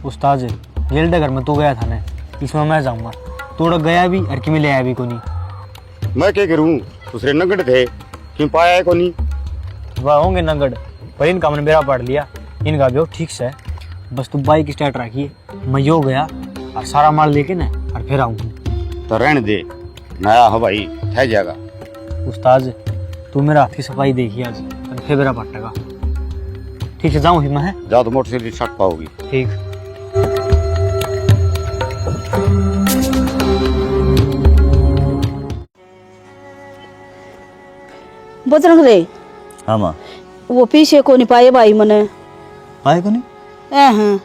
उस्ताद येल्डे घर में तू गया था ना, इसमें मैं जाऊंगा। तोड़ा गया भी और कि मैं ले आया भी को नहीं। मैं क्या करूं, दूसरे नगड़ थे क्यों पाया है को नहीं। वह होंगे नगड़, पर इनका मैंने बेड़ा पढ़ लिया, इनका भी ठीक से। बस तू बाइक स्टार्ट रखिए, मैं यो गया और सारा माल लेके ना और फिर आऊंगा। तो रहने दे, नया हो भाई ठह जाएगा। उस्ताद तू मेरा हाथ की सफाई देखिए आज, फिर मेरा पटेगा। ठीक है जाऊँ फिर मैं। जाओ तो मोटरसाइकिल छट पाओगी। ठीक। बजरंग रे, हाँ माँ। वो पीछे को नहीं पाए भाई मने। पाए को नहीं? हाँ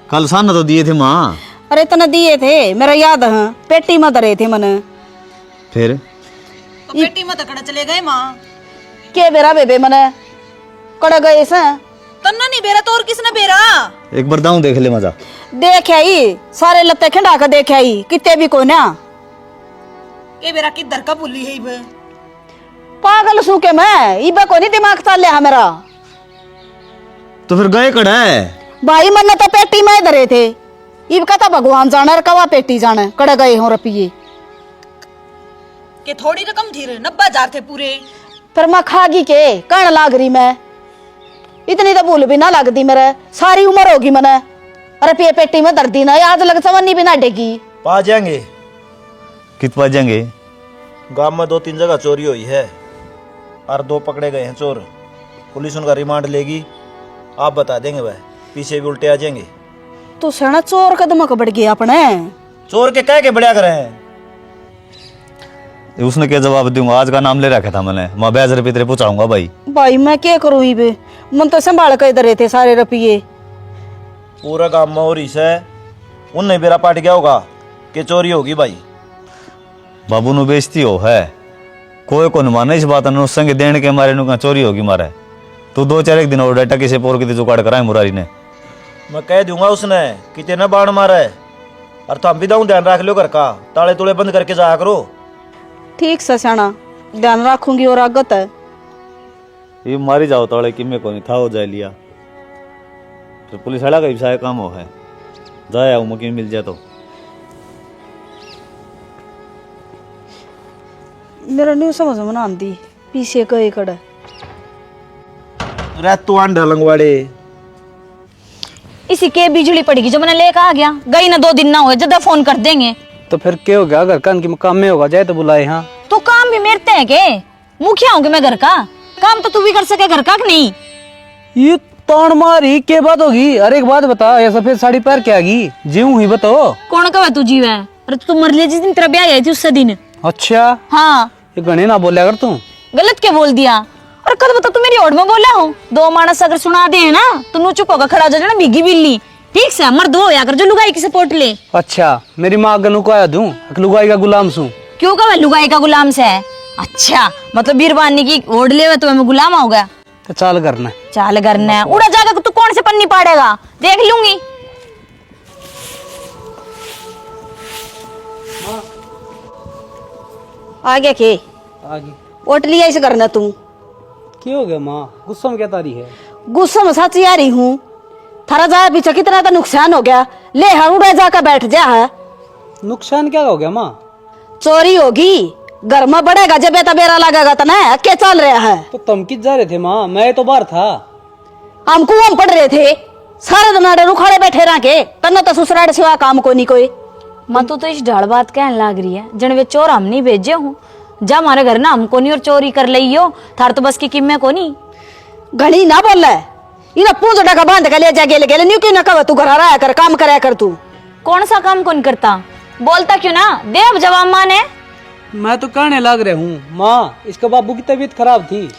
कल साना तो दिए थे माँ। अरे इतना दिए थे, मेरा याद है, पेटी में धरे थे मने। फिर पेटी में तकड़ा चले गए माँ। के बेरा बेबे मने कड़ा गए से तन्ना नहीं बेरा तो और किसने बेरा? एक बार दाऊं देख ले मजा। देख आई सारे लत्ते खिंडा कर देख आई कितने भी को ना। ये बेरा किधर का पुल्ली है इबे? पागल सूके मैं इबे को नहीं दिमाग चल रहा मेरा। तो फिर गए कड़ा है भाई मन्ने तो पेटी में धरे थे, इब का तो भगवान जाने और कवा पेटी जाने कड़ा गए हो रुपये। के थोड़ी रकम थी रे, 90,000 थे पूरे। फिर मैं खागी के कहने लाग रही मैं, इतनी तो भूल भी ना लगती मेरे, सारी उम्र होगी मने। अरे पे पेटी में दर्दी ना आज लग चवन्नी भी ना डेगी। पा जाएंगे। कित पा जाएंगे? गांव में 2-3 जगह चोरी हुई है और 2 पकड़े गए हैं चोर। पुलिस उनका रिमांड लेगी, आप बता देंगे वह पीछे भी उल्टे आ जाएंगे। तो सना चोर कदम बढ़ गया अपने। चोर के कह के बढ़िया करे हैं। उसने क्या जवाब दूंगा? आज का नाम ले रखा था मैंने, मैं 20 रुपये तेरे पहुंचाऊंगा भाई। भाई मैं क्या करूँ इबे, मन तो संभाल कर इधर थे सारे रुपये। पूरा गांव में और इस है, उनने बेरा पाट गया होगा कि चोरी होगी भाई। बाबू नु बेइज्जती हो है, कोई को न माने इस बात ने संग देने के मारे नु का चोरी होगी मारे। तू 2-4 एक दिन और डाटा किसे पोर की जुगाड़ कराए मुरारी ने। मैं कह दूंगा उसने कि तेना बाण मारा है, और तो हम भी दाऊं ध्यान रख लो घर का, ताले तुले बंद करके जाया करो। ठीक से सना ध्यान रखूंगी और आगत है। ये मारी जाओ ताले कि मैं को नहीं था हो जाए लिया, तो पुलिस वाला का भी काम हो है, जाया हूँ मौके मिल जाए तो। मेरा न्यू समझ में ना आती पीछे कई कड़ा तू अंडा लंगवाड़े इसी के बिजली पड़ेगी जो मैंने लेकर आ गया, गई ना 2 दिन ना हुए जदा फोन कर देंगे। तो फिर क्या हो गया, घर का इनके काम में होगा, जाए तो बुलाए। हाँ तो काम भी मेरते हैं के, मुखिया हूँ मैं घर का, काम तो तू भी कर सके घर का कि नहीं? ये तोड़ मारी के बात होगी। अरे एक बात बता, ये सफेद साड़ी पहन के आगी जीव ही बताओ। कौन कहा तू जीव है? अरे तू मर ले जिस दिन तेरा ब्याह आई थी उससे दिन। अच्छा हाँ ये गणे ना बोलिया कर तू। गलत क्या बोल दिया? और कद बता तू मेरी ओर में बोला हूँ, 2 मानस अगर सुना दे ना तो नू चुप होगा खड़ा हो जाना भीगी बिल्ली। ठीक से मर्द हो या कर जो लुगाई की सपोर्ट ले। अच्छा मेरी माँ गनु को आया दूं, लुगाई का गुलाम सू। क्यों का मैं लुगाई का गुलाम से है? अच्छा मतलब बीरबानी की ओढ़ ले तो मैं गुलाम हो गया। तो चाल करना चाल करना है, उड़ा जाकर तू कौन से पन्नी पाड़ेगा देख लूंगी। आ गया के आगे ओट लिया इसे करना तू। क्या हो गया माँ, गुस्सा में क्या तारी है? गुस्सा में सच आ रही हूँ, थारा जाया पीछे कितना तो नुकसान हो गया, ले हर उड़ा जाकर बैठ जा है। नुकसान क्या हो गया माँ? चोरी होगी, घर में बढ़ेगा जब बेटा बेरा लगेगा तो ना क्या चल रहा है। तो तुम किस जा रहे थे माँ? मैं तो बाहर था। हम कुआं पड़ रहे थे, सारे दिन रुखाड़े बैठे रह के, तन्ना तो ससुराल सिवा काम को नहीं कोई। मैं तो इस ढाल बात कहने लग रही है, जन वे चोर हम नहीं भेजे हूँ, जा हमारे घर ना हमको नहीं और चोरी कर ली हो, थार तो बस की किम्मे को नहीं। घनी ना बोल रहा है, इन्हें पूंछ डका बांध के ले जा गेले न्यू क्यों ना कह तू घर आ रहा कर काम कराया कर तू। कौन सा काम कौन करता, बोलता क्यों ना, दे अब जवाब माने। मैं तो कहने लग रहा हूँ माँ, इसका बाबू की तबीयत खराब थी।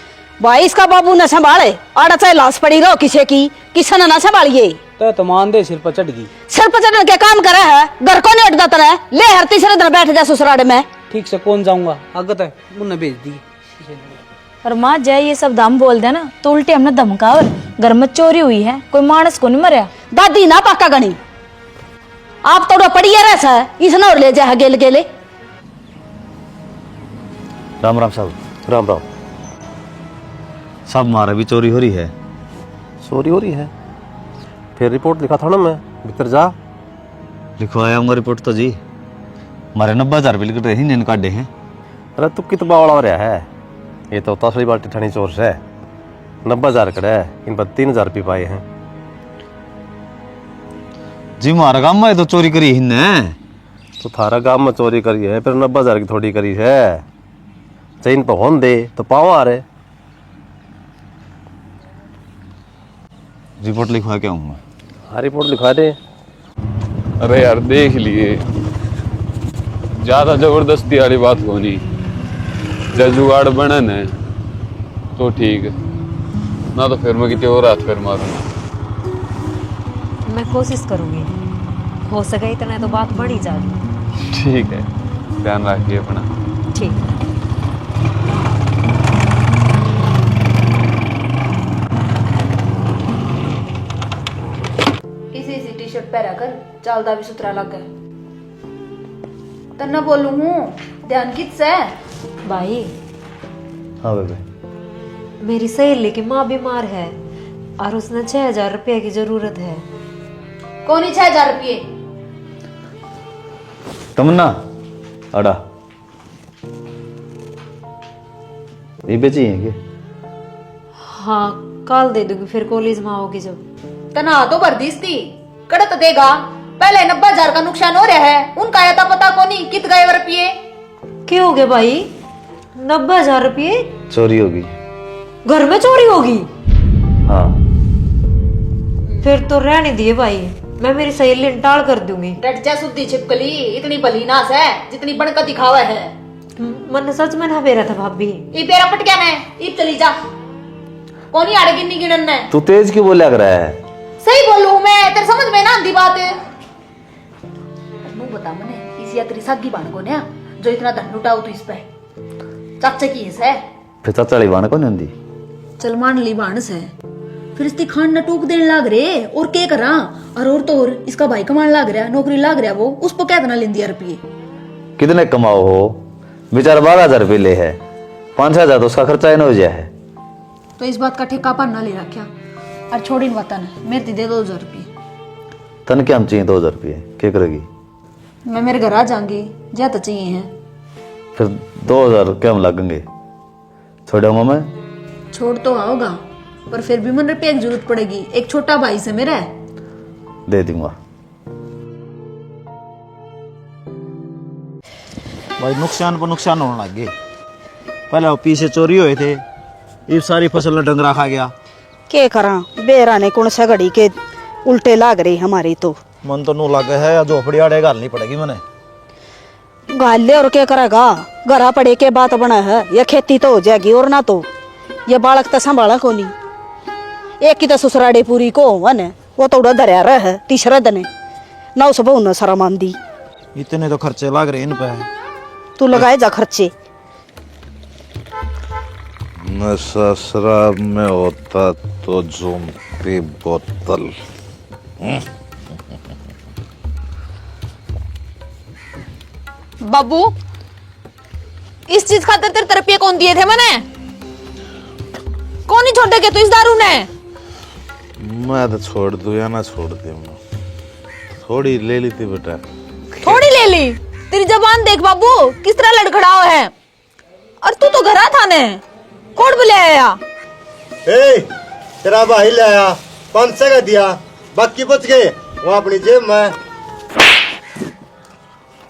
भाई इसका बाबू न संभाले, आड़ा चाहे लाश पड़ी रहो किसी की, किसी ने ना संभालिए। तो मान दे सिर पर चढ़ गई। सिर पर चढ़ने के काम करे है, घर को नहीं उठता तरह ले हर तीसरे दिन बैठ जा ससुराल में। ठीक से कौन जाऊंगा, आगत है उन्हें भेज दी। और माँ जय ये सब दम बोल देना तो उल्टे हमने धमकावर, घर में चोरी हुई है, कोई मानस को नहीं मरया। दादी ना पाका गणी, आप तो पड़ी है रहा है, इसने और ले जा गेले गेले। राम राम साहब। राम राम साहब, मारा भी चोरी हो रही है। चोरी हो रही है? फिर रिपोर्ट लिखा था ना मैं, भीतर जा। लिखवाया हूँ रिपोर्ट तो जी, हमारे 90,000 रुपये लिख रहे हैं, इन्हें काटे हैं। अरे तू कितना वाला हो रहा है, ये तो तसली बाल्टी ठनी चोर है। 90,000 कड़े है, इन पर 3,000 रुपये पाए हैं। जी हमारा काम में तो चोरी करी इन्हें। तो थारा गांव में चोरी करी है, फिर 90,000 की थोड़ी करी है। चैन पर होन दे तो पाओ आ रहे। रिपोर्ट लिखवा के आऊँगा। हाँ रिपोर्ट लिखवा दे। अरे यार देख लिए, ज्यादा जबरदस्ती वाली बात को नहीं, जब जुगाड़ बनन है तो ठीक है, ना तो फिर मैं कितने और हाथ फिर मारूंगा। मैं कोशिश करूंगी, हो सके इतना तो बात बढ़ी जाएगी। ठीक है, ध्यान रखिए अपना। ठीक है। इसी टी शर्ट पहरा कर चालदा भी सुथरा लग गया। तन्ना बोलू हूँ, ध्यान किस है? भाई हाँ बेबे, मेरी सहेली की माँ बीमार है और उसने 6,000 रुपये की जरूरत है। कौन ही 6,000 रुपये? तमन्ना अड़ा ये बेची है क्या? हाँ कल दे दूंगी, फिर कॉलेज में आओगी जब। तना तो भर दीस थी, कड़त देगा। पहले 90,000 का नुकसान हो रहा है, उनका आया था पता को नहीं कित गए रुपये। क्यों हो गए भाई? 90,000 रुपये चोरी होगी। घर में चोरी होगी? हाँ फिर तो रहने दिए भाई, मैं मेरी सहेली टाल कर दूंगी। डट जा सुद्दी छिपकली, इतनी भली नास है जितनी बनकर दिखावा है। मन सच में ना बेरा था भाभी। ई पेरा पट क्या मैं, ई चली जा। कौन आड़े गिन्नी गिनन ने? तू तेज क्यों बोला कर रहा है? सही बोलू मैं, तेरे समझ में ना आंधी बात है। नू बता मने, इस यात्री सागी बाण को ना जो इतना धन लुटाओ तू इस पे। चाचा की है फिर चाचा वाली बाण कौन होंगी? चल मान ली बाणस है, फिर इसकी खान न टूक देने लाग रहे और के करा। और तो और इसका भाई कमान लाग रहा, नौकरी लाग रहा, वो उस पर क्या देना लेंदी रुपये। कितने कमाओ हो? बेचारा 12,000 रुपये ले है, 5,000 तो उसका खर्चा ही न हो जाए है। तो इस बात का ठेका पर न ले रखा और छोड़ी न वतन, मेरे ती दे 2,000 रुपये। तन क्या हम चाहिए 2,000 रुपये? क्या करेगी? मैं मेरे घर आ जाऊंगी, जा तो चाहिए है। फिर 2,000 क्या हम लगेंगे? छोड़ूंगा मैं? छोड़ तो आओगा, पर फिर भी मन रुपये की जरूरत पड़ेगी। एक छोटा भाई से मेरा है। दे दूंगा। भाई नुकसान पर नुकसान होने लग गए। पहले वो पीछे चोरी हुए थे, ये सारी फसल ने डंगरा खा गया। के करा बेरा ने कौन सा घड़ी के उल्टे लाग रही हमारी। तो मन तो नू लगे है, या झोपड़ी आड़े घालनी पड़ेगी मैंने। गाल ले और क्या करेगा? घरा पड़े के बात बना है, ये खेती तो हो जाएगी और ना तो ये बालक तो संभाला को नहीं। एक की तो ससुराड़े पूरी को वन वो तो उड़ा धरिया रहा तीसरा दिन ना उस बहु न सारा मान दी। इतने तो खर्चे लग रहे इन पे। तू लगाए जा खर्चे। नशा शराब में होता तो झूमती बोतल। बाबू इस चीज खातिर तेरे रुपये कौन दिए थे मैंने? कौन ही छोड़ के तू इस दारू ने? मैं तो छोड़ दूं या ना छोड़ दूं, थोड़ी ले ली थी बेटा। थोड़ी ले ली? तेरी जबान देख बाबू किस तरह लड़खड़ाओ है। और तू तो घरा था ने, कौन बुले आया? ए, तेरा भाई ले आया, 500 का दिया, बाकी बच गए वो अपनी जेब में।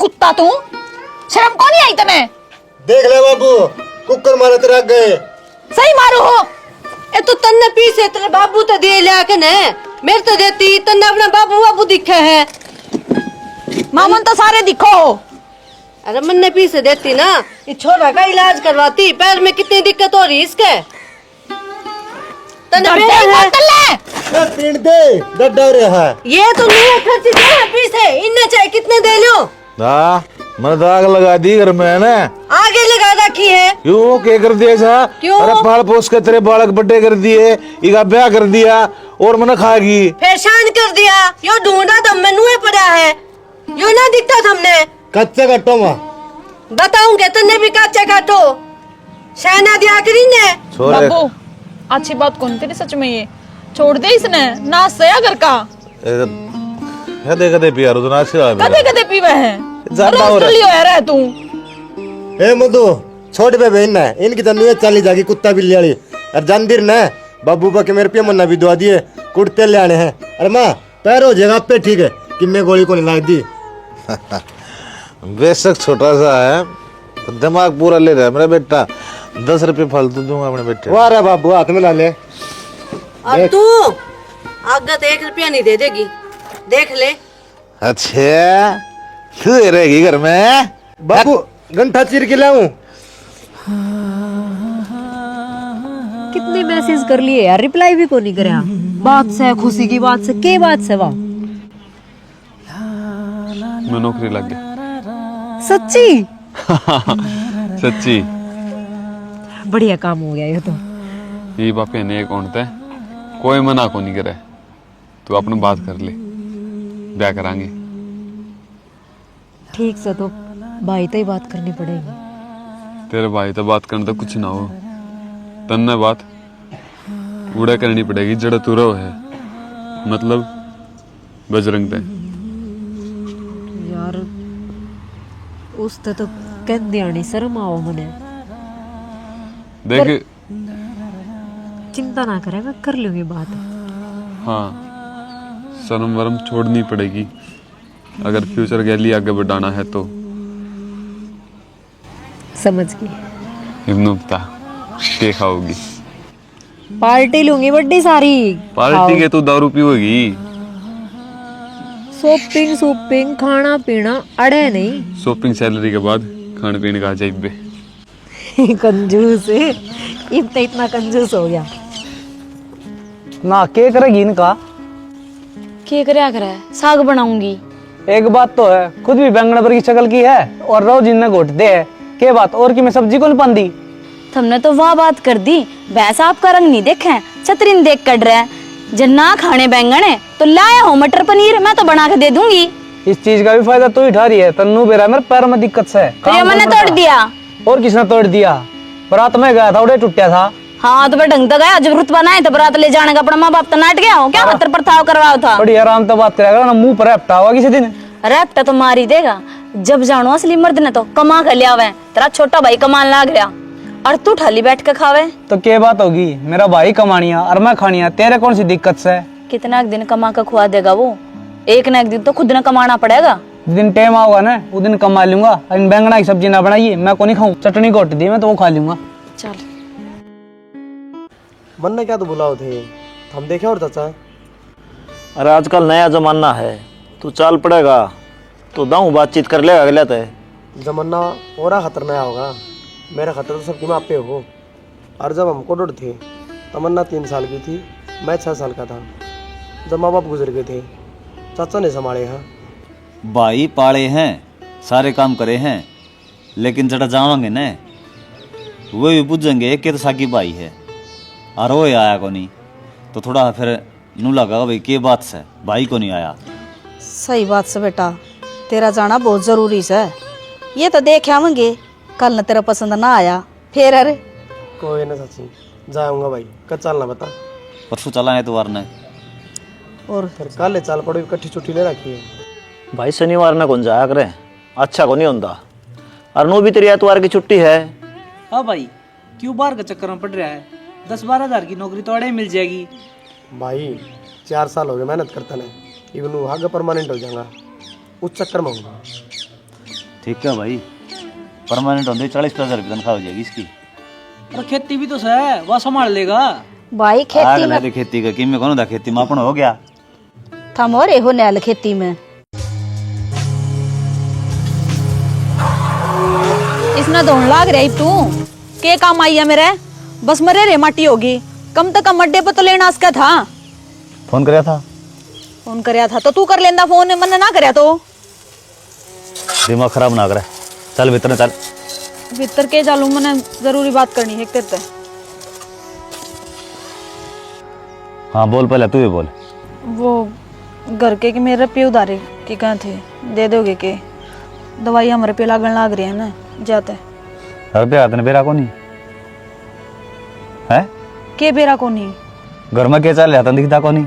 कुत्ता तू, शर्म कौन नहीं आई तने? देख ले बाबू, कुकर मारे तेरा गए। सही मारू हो। ए तो तन्ने पीसे तेरे बाबू तो दे लिया के ने, मेरे तो देती। तन्ने अपना बाबू दिखे है। मामन तो सारे दिखो। अरे मन्ने पीसे देती ना, ये छोरा का इलाज करवाती। पैर में कितनी दिक्कत हो रही इसके। तन्ने पिंड दे डड्डा रहा है। ये तो नहीं खर्ची दे पीसे, इन्ने चाहे कितने दे लो। मैंने तो आग लगा दी घर में है ना। आगे लगा रखी है। क्यों क्या कर दिया सा? क्यों? अरे पाल पोस के तेरे बालक बड्डे कर दिए, इका ब्याह कर दिया और मैंने खागी। फिर शान कर दिया। यो ढूंढा दम में नुए पड़ा है, यो ना दिखता हमने। कच्चे कट्टो में बताऊंगे तन्ने भी कच्चे काटो। शाना दिया करी ने। बाबू अच्छी बात कौन तेरी सच में ये छोड़ दे इसने नाश सया घर का कदे कदे पिया तो ना से कदे कदे पीवे है ज्यादा हो रहा है। लियो है रे तू ए मधु छोड़ बे बहन ना इनकी तो नुए चली जागी कुत्ता बिल्ली वाली और जानदीर ना बाबू बा के मेरे पे मन्ना भी दुआ दिए कुर्ते ले आने हैं अरे माँ पैर हो जाएगा पे ठीक है कि मैं गोली को नहीं लाग दी बेशक छोटा सा है तो दिमाग पूरा ले रहा है मेरा बेटा 10 रुपये फालतू दूंगा अपने बेटे वाह रे बाबू हाथ में ला ले और तू आगे तो 1 रुपया नहीं दे देगी देख ले। अच्छा तू रहेगी घर में बाबू घंटा चीर के लाऊं कितने मैसेज कर लिए यार रिप्लाई भी को नहीं करे बात से खुशी की बात से के बात से वाह मैं नौकरी लग गया सच्ची सच्ची बढ़िया काम हो गया ये तो। ये बापे ने कौन थे कोई मना को नहीं करे तू अपने बात कर ले ब्याह करांगे ठीक से तो भाई तो ही बात करनी पड़ेगी। तेरे भाई तो बात करने तो कुछ ना हो तन्ने बात उड़ा करनी पड़ेगी जड़ा तू रो है मतलब बजरंग ते यार उसते तो कहंदी आनी शर्म आओ मने देख चिंता ना करे मैं कर लूंगी बात। हाँ शर्म वरम छोड़नी पड़ेगी अगर फ्यूचर के लिए आगे बढ़ाना है तो समझ गई। इब्नु बता क्या खाओगी पार्टी लूंगी बड्डी सारी पार्टी के तू दारू पीओगी शॉपिंग शॉपिंग खाना पीना अड़े नहीं शॉपिंग सैलरी के बाद खाने पीने का जाइबे कंजूस है इतना कंजूस हो गया ना के करेगी इनका क्या करे करे साग बनाऊंगी। एक बात तो है खुद भी बैंगन पर की शक्ल की है और रोज इन्हें घोटते है के बात और की मैं सब्जी को नहीं पांदी तुमने तो वाह बात कर दी भैंस आपका रंग नहीं देखे छतरीन देख कट रहा है जब ना खाने बैंगन है तो लाया हो मटर पनीर मैं तो बना के दे दूंगी। इस चीज का भी फायदा तू ही उठा रही है तन्नू बेरा मेरे पैर में दिक्कत से तो ये मैंने तोड़ दिया और किसने तोड़ दिया बरात में गया था उड़े टूटा था। हाँ तो ढंग तो गया जब रुतबा ना है तो बरात ले जाने का अपना माँ बाप तो नाट गया हो क्या पत्थर पर थाव करवाओ था बड़ी आराम से बात करेगा ना मुंह पर रैप्टा होगा किसी दिन रैप्टा तो मार ही देगा जब जानो असली मर्द ने तो कमा कर लिया तेरा छोटा भाई कमान लाग गया और तू ठाली बैठ के खावे तो क्या बात होगी मेरा भाई कमानिया और मैं खानिया तेरे कौन सी दिक्कत से कितना दिन कमा कर खुआ देगा वो एक न एक दिन तो खुद न कमाना पड़ेगा जिस दिन टाइम आओगा ना उस दिन कमा लूंगा इन बैंगना की सब्जी ना बनाइए मैं को नहीं खाऊं चटनी घोट दी मैं तो वो खा लूंगा। चल मन ने क्या तो बुलाओ थे हम देखे और चाचा अरे आजकल नया जमाना है तू चाल पड़ेगा तो दाऊं बातचीत कर लेगा अगले तय जमाना और खतर नया होगा मेरा खतर तो सबकी माँ पे हो। और जब हमको डर थे तमन्ना 3 साल की थी मैं 6 साल का था जब माँ बाप गुजर गए थे चाचा ने संभाले हैं। भाई पाले हैं सारे काम करे हैं लेकिन जड़ा जावांगे न वो भी पूछेंगे कि तो साकी भाई है और वो आया को नहीं तो थोड़ा फिर नू लगा भाई के बात से भाई को नहीं आया। सही बात से बेटा तेरा जाना बहुत जरूरी है ये तो देख आवेंगे कल न तेरा पसंद ना आया फिर अरे कोई ना चाची जाऊंगा भाई कल चलना बता परसों चला है तो वारना और फिर कल चाल पड़ो इकट्ठी छुट्टी ले रखी है भाई शनिवार ना कौन जाया करे अच्छा को नहीं होता और नो भी तेरी एतवार की छुट्टी है। हाँ भाई क्यों बाहर का चक्कर में पड़ रहा है 10-12 हजार की नौकरी तो अड़े मिल जाएगी। भाई 4 साल हो गए मेहनत करता ने इवन आगे परमानेंट हो जाऊंगा उस चक्कर में हूँ। ठीक है भाई परमानेंट होते 40-50 हजार तनख्वाह हो जाएगी इसकी। और खेती भी तो है वह संभाल लेगा भाई खेती में खेती का किमें कौन था खेती में अपन हो गया थम और हो नैल खेती में इसने धोन लाग रही तू के काम आई है मेरे बस मरे रे माटी होगी कम से कम अड्डे पे तो लेना उसका था। फोन कराया था फोन करया था तो तू कर लेंदा फोन मन ना करया तो दिमाग खराब ना करे चल भीतर चल भीतर के चालू मैंने जरूरी बात करनी है तेरे से। हाँ बोल पहले तू ही बोल। वो घर के मेरे पे उधारे की कहे थे दे दोगे के दवाई हमारे पे लागन लाग रही है ना जाते रुपया हाथ ने बेरा को नहीं है के बेरा को नहीं घर में क्या चल जाता दिखता को नहीं,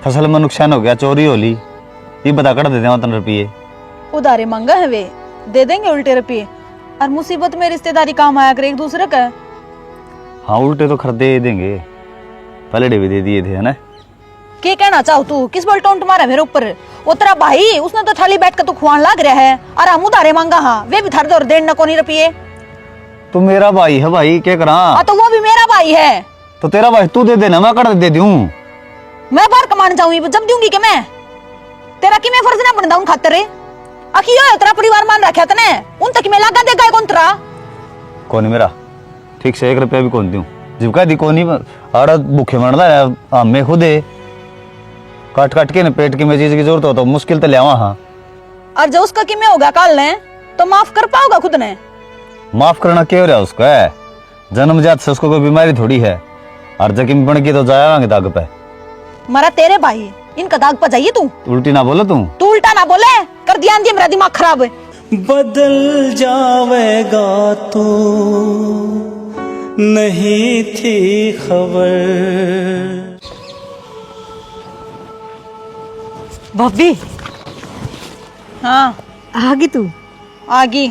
फसल में नुकसान हो गया, चोरी हो ली, ये बता कर दे दे 3 रुपये। उधारे मांगा है वे, दे देंगे उल्टे रुपये। और मुसीबत में रिश्तेदारी काम आया कर एक दूसरे का। हाँ उल्टे तो खरीदे देंगे, पहले भी दे दिए थे है ना। क्या कहना चाहो तू? किस बल टोंट मारा मेरे ऊपर? वो तेरा भाई उसने तो थाली बैठ कर तू खुआन लाग रहा है और हम उधारे मांगा। हाँ वे भी थर दे और देन न कोनी रुपये। तू मेरा भाई है भाई, क्या करा? हाँ तो वो भी मेरा भाई है। तो तेरा भाई तू दे देना, मैं कर दे दूं। मैं बाहर कमाने जाऊंगी जब दूंगी कि मैं तेरा कि मैं फर्ज ना बनदा उन खातर अखियो तेरा परिवार मान रखा तने उन तक मैं लागा देगा कौन तेरा कौन मेरा ठीक से 1 रुपया भी कौन दूं जीविका दी कोनी आड़ा भूखे मरदा है मैं खुद काट काट के न पेट की में चीज की जरूरत हो तो मुश्किल तो ले आवा। हाँ और जो उसका कि मैं होगा कल ने तो माफ कर पाओगा खुद ने? माफ करना क्या हो रहा है उसका है, जन्मजात से उसको कोई बीमारी थोड़ी है, और जख्म बन के तो जाएंगे दाग पे। मरा तेरे भाई इनका दाग पर जाइए तू उल्टी ना बोले तू उल्टा ना बोले कर दिया मेरा दिमाग खराब है। बदल जावेगा तो नहीं थी खबर। भाभी हाँ आ गई तू? आ गई।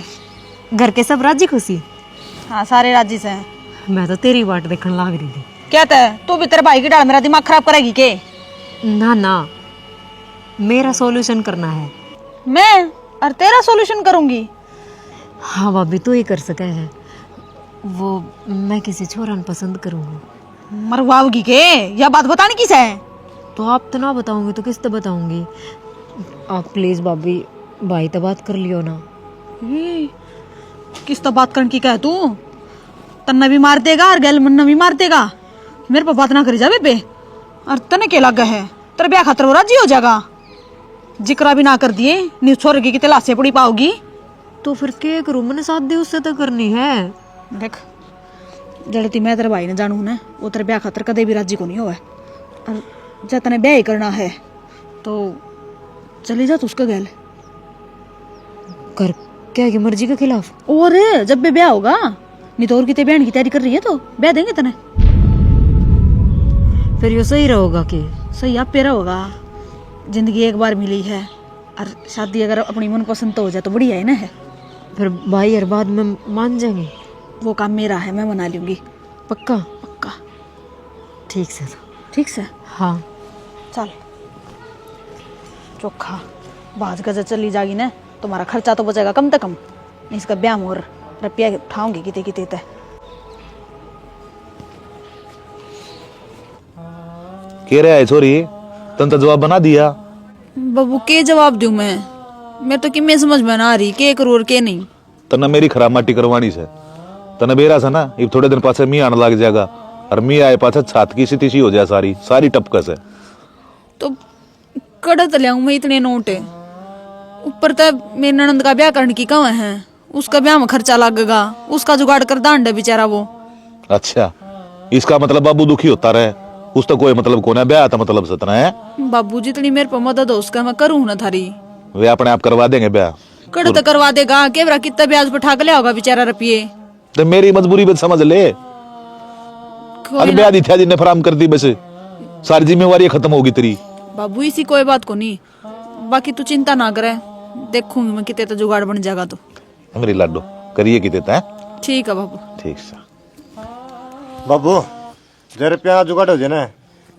घर के सब राजी खुशी? हाँ सारे राजी से हैं। मैं तो तेरी बाट देखने लाग रही थी। क्या तू भी तेरे भाई की डाल मेरा दिमाग खराब करेगी के? ना ना मेरा सॉल्यूशन करना है। मैं और तेरा सॉल्यूशन करूंगी? हाँ भाभी तू ही कर सके है। वो मैं किसी छोरा पसंद करूंगी। मरवाओगी के? यह बात बतानी किस है? तो आप तो ना बताऊंगी तो किस तो बताऊंगी। आप प्लीज भाभी भाई तो बात कर लियो ना। किस तो बात करने की कह तू? तन्ना भी मार देगा और गैल मन्ना भी मार देगा। मेरे पर बात ना करी जावे बे। और तने क्या लगा है तेरे ब्याह खातर वो राजी हो जाएगा? जिक्रा भी ना कर दिए न्यू छोड़ की तलाशे पड़ी पाओगी तो फिर क्या करूं? मैंने शादी उससे तो करनी है। देख जड़ती मैं तेरे भाई ने जानू ना वो तेरे ब्याह खातर कदे भी राजी को नहीं हुआ। और जब तने ब्याह ही करना है तो चली जा तू उसका गैल कर क्या की मर्जी के खिलाफ। और जब भी ब्याह होगा नहीं तो और कितने बहन की तैयारी कर रही है तो ब्याह देंगे तने। फिर ये सही रहोगा कि? सही आप पेरा होगा। जिंदगी एक बार मिली है और शादी अगर अपनी मन पसंद तो हो जाए तो बढ़िया है ना। है फिर भाई हर बात में मान जाएंगे? वो काम मेरा है, मैं मना लूंगी। पक्का? पक्का। ठीक से। ठीक से? हाँ चल चोखा बाज गजा चली जाएगी ना तुम्हारा खर्चा तो बचेगा कम से कम। इसका ब्याह मोर रुपया उठाऊंगी किते किते ते। कह रहा है छोरी तन तो जवाब बना दिया। बाबू के जवाब दूं मैं? मेरे तो कि मैं समझ में ना आ रही के करूँ और के नहीं। तना मेरी खराब माटी करवानी से तना बेरा से ना ये थोड़े दिन पास मी आने लग जाएगा और मी आए पास छात की सी हो जाए सारी सारी टपकस है। तो कड़त ले मैं इतने नोट है ऊपर तक मेरी ननंद का ब्याह करने की कहाँ है? उसका ब्याह में खर्चा लगेगा, उसका जुगाड़ कर दांड है बेचारा वो। अच्छा इसका मतलब बाबू दुखी होता रहे उस तो कोई मतलब कोना ब्याह था मतलब सतना है। बाबू जितनी मेरे पर मदद हो उसका मैं करूँ ना थारी। वे अपने आप करवा देंगे ब्याह। कड़त करवा देगा केवरा कितना ब्याज पर ठाक लिया होगा बेचारा रुपये। तो मेरी मजबूरी भी समझ ले। अगर ब्याह दी थी जिन्हें फराम कर दी बस सारी जिम्मेवारी खत्म होगी तेरी। बाबू इसी कोई बात को नहीं, बाकी तू चिंता ना करे, देखूंगी मैं कितने तो जुगाड़ बन जाएगा। तो मेरी लाडो करिए कि देता है। ठीक है बाबू। ठीक से बाबू जर रुपया जुगाड़ हो जाए ना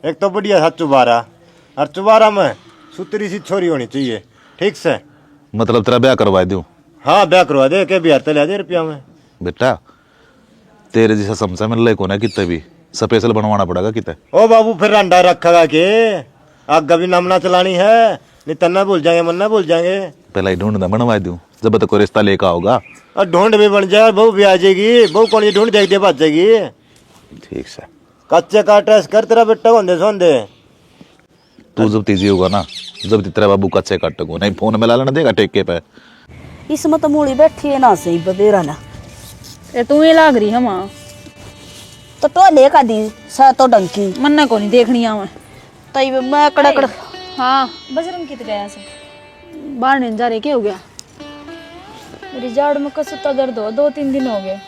एक तो बढ़िया था चुबारा और चुबारा में सुतरी सी छोरी होनी चाहिए। ठीक से मतलब तेरा ब्याह करवा दूं? हाँ ब्याह करवा दे के बिहार तले दे रुपया में। बेटा तेरे जैसा समझा मिल रहा को ना कितने भी स्पेशल बनवाना पड़ेगा कितने। ओ बाबू फिर अंडा रखेगा के आग भी नामना चलानी है नहीं तन्ना भूल जाएंगे मन्ना भूल जाएंगे। पहला ही ढूंढना बनवा दूं जब तक कोई रिश्ता लेकर आओगा। और ढूंढ भी बन जाए बहू भी आ जाएगी। बहू कौन ढूंढ देख दे बात जाएगी। ठीक से कच्चे काटे कर तेरा बेटा होंदे सोंदे। तू जब तेजी होगा ना जब तेरा बाबू कच्चे काटेगा नहीं फोन में ला लेना देगा टेके पे। इसमें तो मूली बैठी है ना सही बदेरा ना तू ही लाग रही है माँ तो टोले का दी सा तो डंकी मन्ना को नहीं देखनी आ मैं तई मैं कड़कड़। हाँ बजरंग कित गया से बाहर नहीं जा रहे क्या हो गया? मेरी जाड़ में कसुता दर्द हो 2-3 दिन हो गए।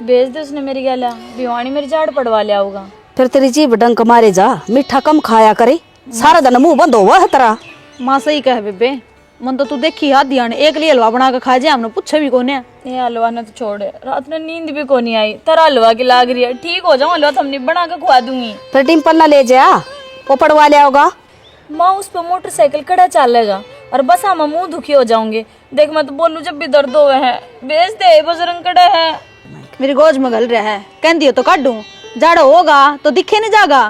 भेज दे उसने मेरी गैला भिवानी मेरी जाड़ पड़वा लिया होगा। फिर तेरी जीभ डंक मारे जा, मीठा कम खाया करे, सारा दिन मुंह बंद हुआ है तेरा। माँ सही कहे बेबे, मन तो तू देखी हाथ दिया एक लिए हलवा बना के खा जाए, हमने पूछे भी कोने। ये हलवा ना तो छोड़, रात में नींद भी को नहीं आई, तेरा हलवा की लाग रही है। ठीक हो जाऊं, हलवा तुमने बना के खुआ दूंगी। फिर डिम्पल ना ले जा, वो पड़वा ले आओगा। माँ उस पर मोटरसाइकिल कड़ा चलेगा और बस हम मुंह दुखी हो जाऊंगे। देख मैं तो बोलूं जब भी दर्द हो है, बेच दे बजरंग कड़ा है। मेरी गोज में गल रहा है, कहती हो तो काट दूं, जाड़ा होगा तो दिखे नहीं जागा।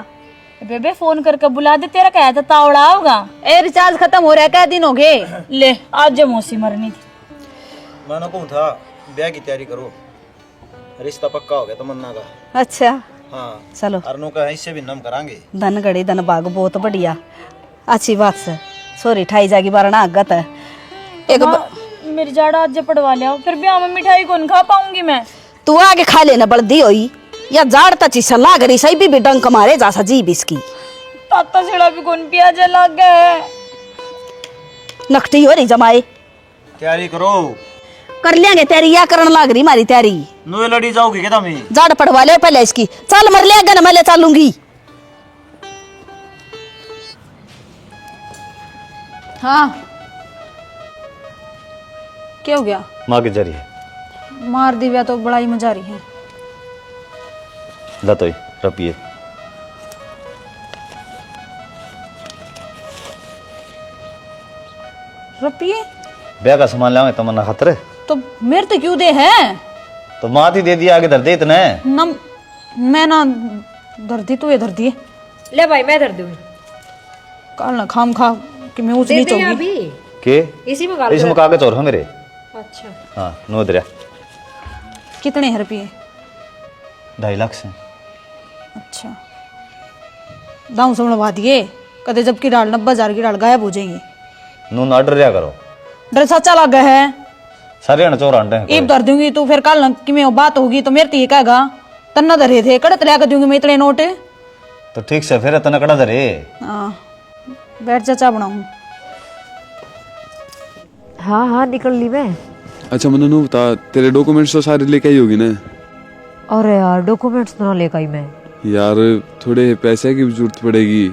बेबे फोन करके बुला दे, तेरा क्या था तावड़ा होगा। ए रिचार्ज खत्म हो रहा है, क्या दिन हो गए। ले आज जो मौसी मरनी थी। मानो कहूँ था ब्याह की तैयारी करो, रिश्ता पक्का हो गया तमन्ना का। अच्छा हाँ चलो, अरनों का इससे भी नम करांगे। धन गड़ी धन बाग, बहुत बढ़िया, अच्छी बात से। सॉरी ठाई जागी बारना आगत है एक मेरी जाड़ा आज पड़वा लिया, फिर ब्याह में मिठाई कौन खा पाऊंगी मैं। तू आगे खा लेना बल्दी होई, या जाड़ तची सलाह करी सही भी डंक मारे जा सजीब इसकी। ताता सेड़ा भी कौन पिया जा लग गया है। नकटी हो रही जमाए, तैयारी करो, कर लेंगे तेरी, या करन लाग रही मारी तैयारी। नुए लड़ी जाओगी क्या तुम? जाड़ पड़वा ले पहले इसकी, चल मर ले गन मैं ले चलूंगी। हाँ क्या हो गया? माँ के जरिए मार दिव्या तो बड़ा ही मजा रही है। जातोई रपिए रुपये ब्याह का सामान लाओगे तमन्ना खातर, तो मेरे तो क्यों दे है? तो माँ ही दे दिया, आगे धर दे इतने। नम मैं ना दर्दी तो ये दर्दी ले भाई मैं दर्द दूंगी। कल ना खाम खा कि मैं उस नीच होगी के इसी में इसमें कागज और है मेरे। अच्छा हाँ नो दरिया कितने हैं रुपये? 2.5 लाख से। अच्छा दाऊ से बढ़वा दिए, कदे जबकि डाल 90,000 की डाल गायब हो जाएंगे। नू ना डर रहा करो, डर सच्चा लग गया है। सारे ना चोर आंटे ईब धर दूंगी तो फिर कल कि मैं बात होगी तो मेरे तो ये कहेगा तन्ना धरे थे, कड़त ला कर दूंगी मैं इतने नोट। तो ठीक से फिर तना कड़ा धरे। हाँ बैठ जा, चा बनाऊं। हाँ हाँ निकल ली मैं। अच्छा मन्नू बता, तेरे डॉक्यूमेंट्स तो सारे लेके आई होगी ना? अरे यार डॉक्यूमेंट्स तो ना लेकर आई मैं यार, थोड़े पैसे की जरूरत पड़ेगी,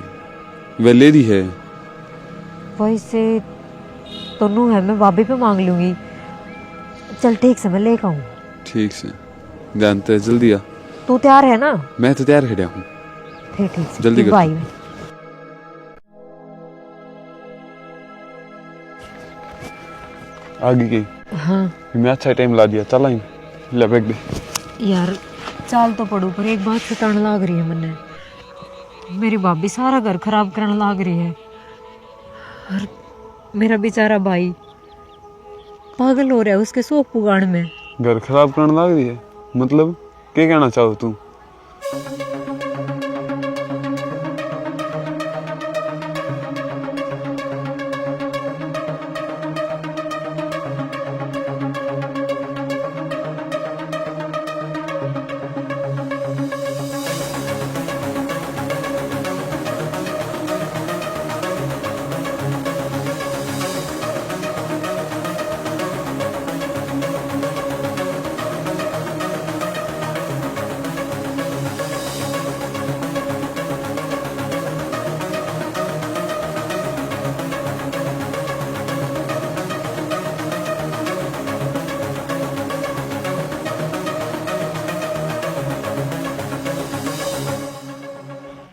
वह ले दी है। पैसे तो नू है, मैं भाभी पे मांग लूंगी। चल ठीक से मैं लेकर आऊँ। ठीक से जानते हैं, जल्दी आ। तू तैयार है ना? मैं तो तैयार खड़ा हूँ। फिर ठीक से जल्दी कर। बाय। आगे की हाँ मैं अच्छा टाइम ला दिया, चल आई ले बैग दे। यार चाल तो पड़ू, पर एक बात सताने लाग रही है मन्ने। मेरी भाभी सारा घर खराब करने लाग रही है, और मेरा बेचारा भाई पागल हो रहा है उसके शौक पुगाड़ में। घर खराब करने लग रही है मतलब क्या कहना चाहो तू?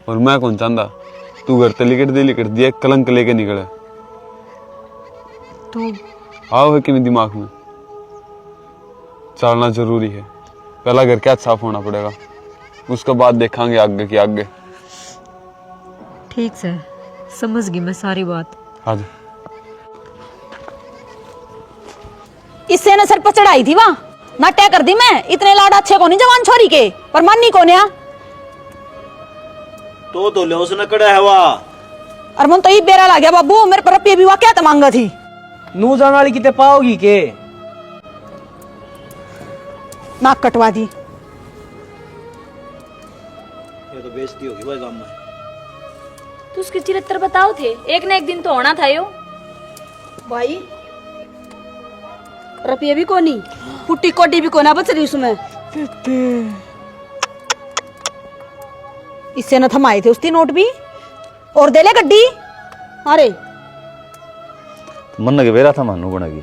और मैं कौन चाहता तू घर ते लिखट दिया कलंक लेके निकले। तो आओ है कि नहीं दिमाग में? चलना जरूरी है, पहला घर क्या साफ होना पड़ेगा, उसके बाद देखेंगे आगे की आगे। ठीक से समझ गई मैं सारी बात। आज इससे न सर पर चढ़ाई थी वहां नाट्या कर दी मैं। इतने लाड अच्छे को नहीं जवान छोरी के, पर मानी को नहीं। तो ले उसने कड़ा है वा। और मन तो ये बेरा ला गया बाबू, मेरे पर रुपये भी क्या मांगा थी। नू जाने वाली कितने पाओगी के? नाक कटवा दी। ये तो बेइज्जती होगी भाई गांव में। तू उसके चरित्र बताओ थे, एक ना एक दिन तो होना था यो। भाई रुपये भी कोनी, पुट्टी कोटी भी कोना बच रही उसमें। इससे न थमाए थे उसकी नोट भी और दे ले गड्डी। अरे मन के बेरा था मानू बनेगी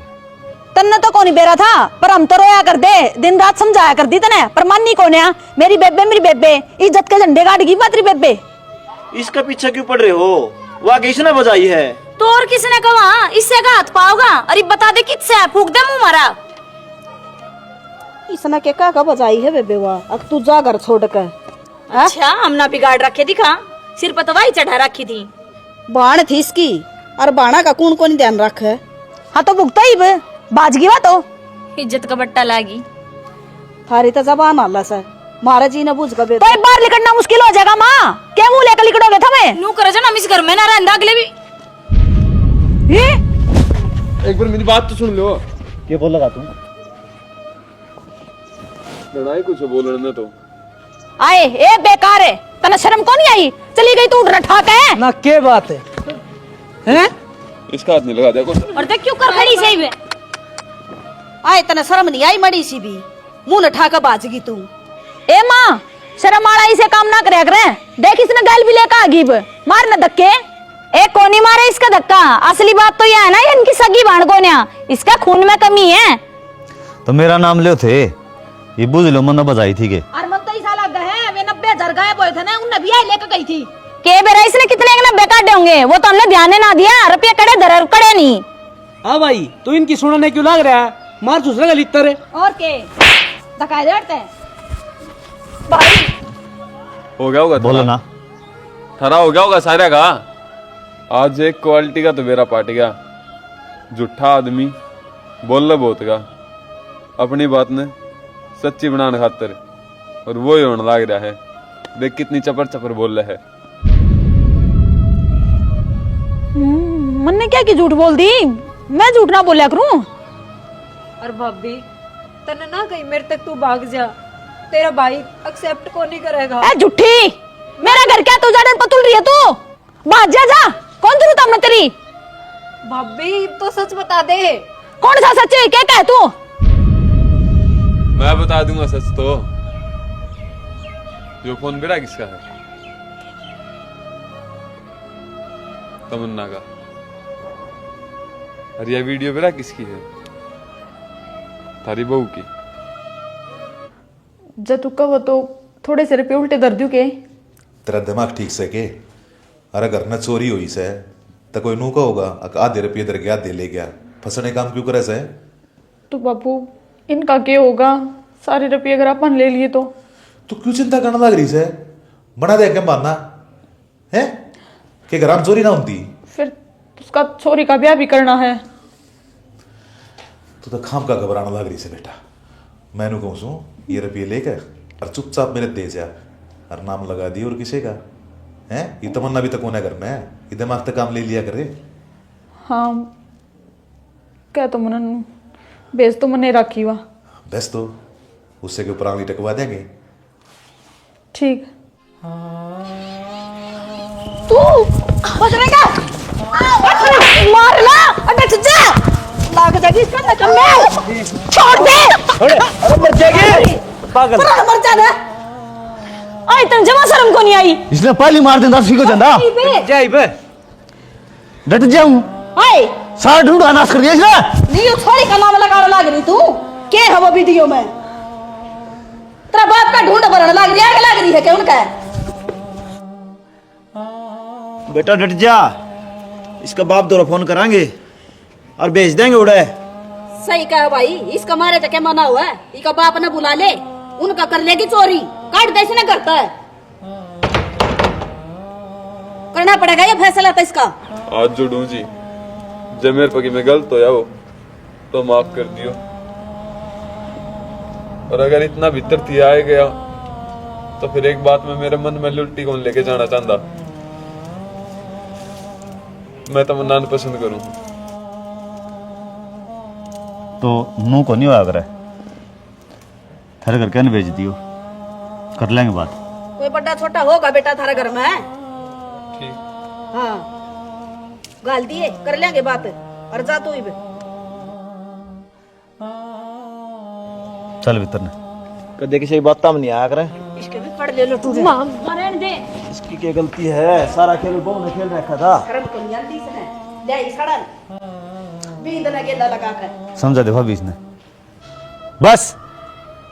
तन्ने तो कौन बेरा था, पर हम तो रोया कर दे, दिन रात समझाया कर दी तने, पर मानी कौन है। मेरी बेबे इज्जत के झंडे गाड़ गई बातरी बेबे। इसका पीछे क्यों पड़ रहे हो? वह किसने बजाई है? तो और किसने कहा? इससे का हाथ पाओगा? अरे बता दे किससे है, फूक दे मुंह मारा। इसने के का बजाई है बेबे वाह, अब तू जा घर छोड़ कर। अच्छा हमना बिगाड़ रखे दिखा, सिर पर तवाई चढ़ा रखी थी। बाण थी इसकी, और बाणा का कौन कौन ध्यान रख है। हाँ तो भुगता ही बाजगी वा तो इज्जत का बट्टा लागी। थारी तो जबान आला सा मारा जी ने बुझ गए तो एक बार निकलना मुश्किल हो जाएगा माँ, क्या मुंह लेकर निकलोगे थमे? नू कर जना इस घर में ना रहंदा अगले भी। एक बार मेरी बात तो सुन लो। क्या बोल लगा तुम? लड़ाई कुछ बोलने तो आए ए बेकार है, तना शर्म को नहीं आई? चली गई तू रठा के ना के बात है हैं? इसका हाथ नहीं लगा देखो। और देख क्यों कर खड़ी से ही आए तने शर्म नहीं आई मड़ी सी भी, मुंह न ठा के बाजगी तू। ए माँ शर्म आड़ा इसे काम ना करे करे, देख इसने गाल भी लेकर आ गई मार न धक्के। ए कोनी मारे इसका धक्का, असली बात तो यह है ना ये इनकी सगी भाण को न्या, इसका खून में कमी है। तो मेरा नाम ले थे, ये बुझ लो मन बजाई थी के। और मन तो इसा लग है वे 90,000 गायब हुए थे ना, उन नबिया लेकर गई थी। के बेरा इसने कितने 90 काटे होंगे, वो तो हमने ध्यान ना दिया, रुपये कड़े दर कड़े नहीं। हाँ भाई तू इनकी सुनने क्यों लग रहा है? मार दूसरा का लिखता रे और के धकाए देते हैं भाई। हो गया होगा बोलो ना। थरा हो गया होगा सारा का। आज एक क्वालिटी का तो मेरा पाट गया, झूठा आदमी बोल ले बहुत का अपनी बात ने सच्ची बनाने खातर, और वो ही होने लग रहा है। देख कितनी चपर चपर बोल रहा है। मन ने क्या की झूठ बोल दी, मैं झूठ ना बोलिया करूं। और भाभी तने ना कहीं मेरे तक तू भाग जा, तेरा भाई एक्सेप्ट को नहीं करेगा। ए झूठी, मेरा घर क्या तू जाने पतुल रही है तू? भाग जा जा, कौन जरूरत हमने तेरी? भाभी तो सच बता दे। कौन सा सच है, क्या कहे तू? मैं बता दूंगा सच तो। जो फोन मेरा किसका है? तमन्ना का। और यह वीडियो मेरा किसकी है? थारी बहू की। जब तू कहो तो थोड़े से रुपये उल्टे दर दूं के? तेरा दिमाग ठीक से के? अरे घर में चोरी हुई से तो कोई नू का होगा, आधे रुपये दर गया दे ले गया, फंसने काम क्यों करे से? तो बापू इनका क्या होगा, सारे रुपये अगर अपन ले लिए तो क्यों चिंता करने लग रही से? बना दे क्या मानना है कि घर में चोरी ना होती? फिर उसका छोरी का ब्याह भी करना है। तो खाम का घबराना लग रही से बेटा। मैनू कहूँ सू ये रुपये लेकर और चुपचाप मेरे दे जा, और नाम लगा दिए और किसी का है। ये तमन्ना भी तो कोने घर में है, ये दिमाग तक काम ले लिया करे। हाँ क्या तो मन बेच तो मने रखी हुआ बस तो उससे के ऊपर आंगली टकवा देंगे। ठीक। तू बचेगा मार ला, अबे जा लाग जाएगी इसका नकम में, छोड़ दे। अरे मर जाएगी पागल, मर जाना। आई तन जमा शर्म को नहीं आई? इसने पहली मार देता सीखो चंदा जाई बे डट जाऊं। आए सारा ढूंढा नाश कर दिया इसने। नहीं वो छोरी का नाम लगाने लग रही तू, के है वो वीडियो में? तेरा बाप का ढूंढ भरने लग रही है क्या उनका? बेटा डट जा, इसका बाप दोरा फोन करांगे और भेज देंगे उड़े। सही कहा भाई, इसका मारे तो क्या मना हुआ है? इसका बाप ने बुला ले, उनका कर लेगी चोरी, काट दे इसने करता है। करना पड़ेगा ये फैसला तो इसका। आज जुड़ू जी, जब मेरे पकी में गलत होया हो तो माफ कर दियो, और अगर इतना भीतर थी आए गया तो फिर एक बात में मेरे मन में लुट्टी कौन लेके जाना चाहता। मैं तमन्ना को पसंद करूं तो नू को नहीं होया करे, थारे घर क्या भेज दियो, कर लेंगे बात। कोई बड़ा छोटा होगा बेटा थारा घर में? ठीक। हाँ गाल दिए, कर लेंगे बात, और जा तू ही बे। चल भीतर ने कदे किसी बात में नहीं आया करे। इसके भी फड़ ले लो तू। मां मारे दे। की गलती है, सारा खेल बहू ने खेल रखा था। शर्म को नहीं आती इसने, ले आई सड़न बींद ने गेंदा लगा कर। समझा दे भाभी इसने। बस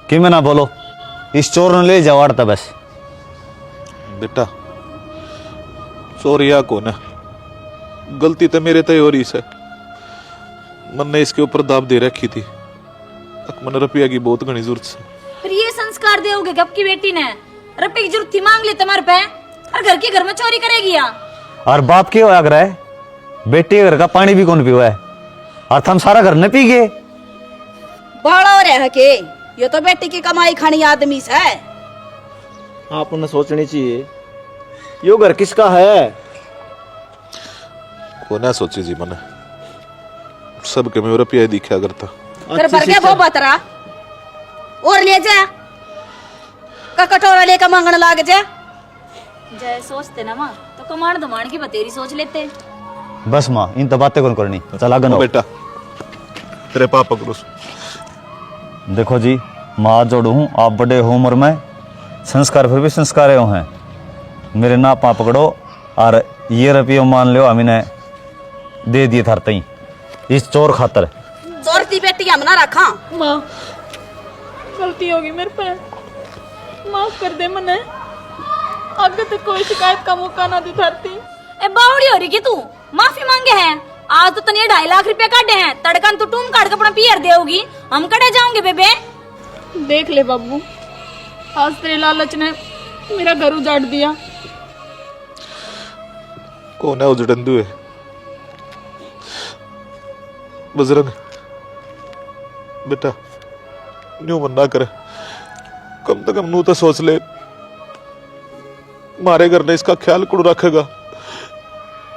कि मैं ना बोलो, इस चोर ने ले जाओ आड़ता बस। बेटा चोरिया कौन है, गलती तो मेरे तय हो रही से। मन ने इसके ऊपर दाब दे रखी थी, मन रुपया की बहुत घनी जरूरत से। फिर ये संस्कार दोगे कब की बेटी ने? रुपये की जरूरत थी मांग ले तुम्हारे पे, और घर के घर में चोरी करेगी या? और बाप क्यों आग रहा है? बेटी के घर का पानी भी कौन पीवा है, और हम सारा घर न पी गए। बड़ा हो रहा के ये तो बेटी की कमाई खानी आदमी से है। आपने सोचनी चाहिए यो घर किसका है। कौन है सोची जी मन, सबके में रुपया दिखा करता। फिर भर के वो बतरा और ले जा का कटोरा लेकर मांगने लाग जा। जय सोचते ना माँ तो कमांड दमांड की बतेरी सोच लेते। बस माँ इन तो बातें कौन करनी, चला गनो। बेटा तेरे पापा को देखो जी, माँ जोड़ू हूँ, आप बड़े हो उम्र में, संस्कार फिर भी संस्कार हैं। मेरे ना पा पकड़ो और ये रुपये मान लो अमी ने दे दिए थारते ही इस चोर खातर। चोर की बेटी हम ना रखा। माँ गलती होगी मेरे पे, माफ कर दे मने, आगे तक कोई शिकायत का मौका ना दे धरती। ए बावड़ी हो रही कि तू माफी मांगे हैं? आज तो तने 2.5 लाख रुपया काटे हैं, तड़कन तू टूम काट के अपना पियर देगी, हम कड़े जाओगे बेबे। देख ले बाबू, आज तेरे लालच ने मेरा घर उजाड़ दिया। कौन है उजड़ंदू है? बजरंग बेटा न्यू मना करे, कम से कम नू तो सोच ले, मारे घर ने इसका ख्याल कुड़ रखेगा,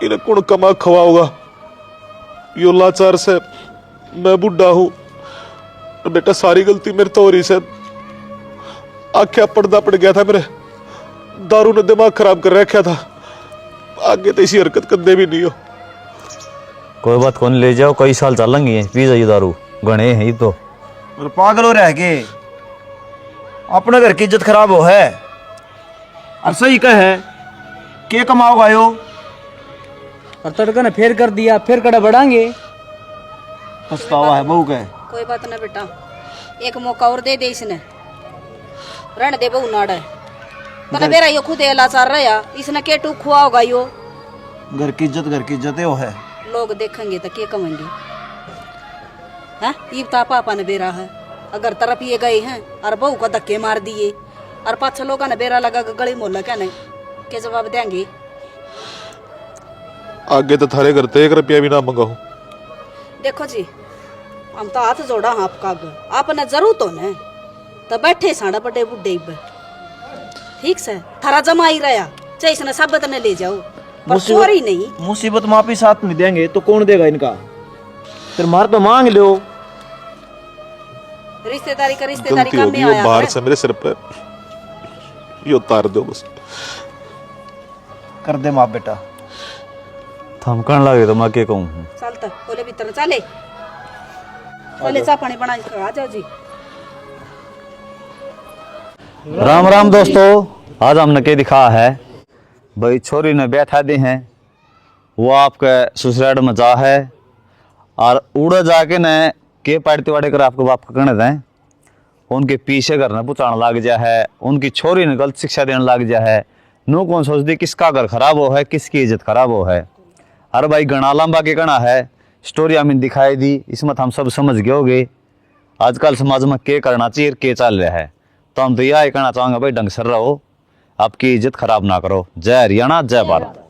इन्हें कुण कमा खवाओगा। यो लाचार से मैं बुढ़ा हूं, बेटा सारी गलती मेरे तो हो रही से। आख्या पर्दा पड़ गया था मेरे, दारू ने दिमाग खराब कर रखा था, आगे तो इसी हरकत करने भी नहीं हो। कोई बात कौन, ले जाओ, कई साल चलेंगे पी जाइए दारू, गणे हैं ये तो। पागल हो रहा है के अपने घर की इज्जत खराब हो है, और सही कहे के कमाओगा यो, और तड़का ने फेर कर दिया, फिर कड़ा बढ़ाएंगे। पछतावा है बहू का। कोई बात ना बेटा, एक मौका और दे दे इसने, रण दे बहू नाड़ तने बेरा यो खुद लाचार रहा, इसने के टू खुआ होगा यो। घर की इज्जत हो है। लोग देखेंगे तो क्या कहेंगे? हैं ईबता पापा ने बेरा है, अगर तरफ ये गए हैं और बहू को धक्के मार दिए, और पाछे लोगों ने बेरा लगा गली मोहल्ला कहने के जवाब देंगे? आगे तो थारे घर ते 1 रुपया भी ना मंगाऊं। देखो जी, हम तो हाथ जोड़ा हाँ आपका, आपने जरूरत हो न तो बैठे साड़ा बड़े बुढ़े, ठीक से थारा जमा ही रहा, चाहे इसने सबत ने ले जाओ, पर चोरी नहीं। मुसीबत माफी साथ में देंगे तो कौन देगा इनका? फिर मार तो मांग लो। रिश्तेदारी का रिश्तेदारी गलती काम होगी, में आया बाहर है। से मेरे सिर पे ये उतार दो बस। कर दे माफ बेटा। थमकन लगे तो मैं क्या कहूँ। चल तो बोले भीतर चले, चले चाय पानी बना के आ जाओ जी। राम राम दोस्तों, आज हमने क्या दिखा है भाई, छोरी ने बैठा दी हैं, वो आपके ससुराल में जा है और उड़ जाके न के पाड़ती वाड़े कर आपको बाप का कहने दें, उनके पीछे करना पुचाने लग जा है, उनकी छोरी ने गलत शिक्षा देने लग जा है। नो कौन सोचती किसका घर खराब हो है, किसकी इज्जत खराब हो है। अरे भाई गणा लंबा के कहना है, स्टोरी हमें दिखाई दी, इसमें हम सब समझ गए होगे आजकल समाज में क्या करना चाहिए, क्या चल रहा है। तो हम तो यह कहना चाहेंगे भाई ढंग से रहो, आपकी इज्जत खराब ना करो। जय हरियाणा, जय भारत।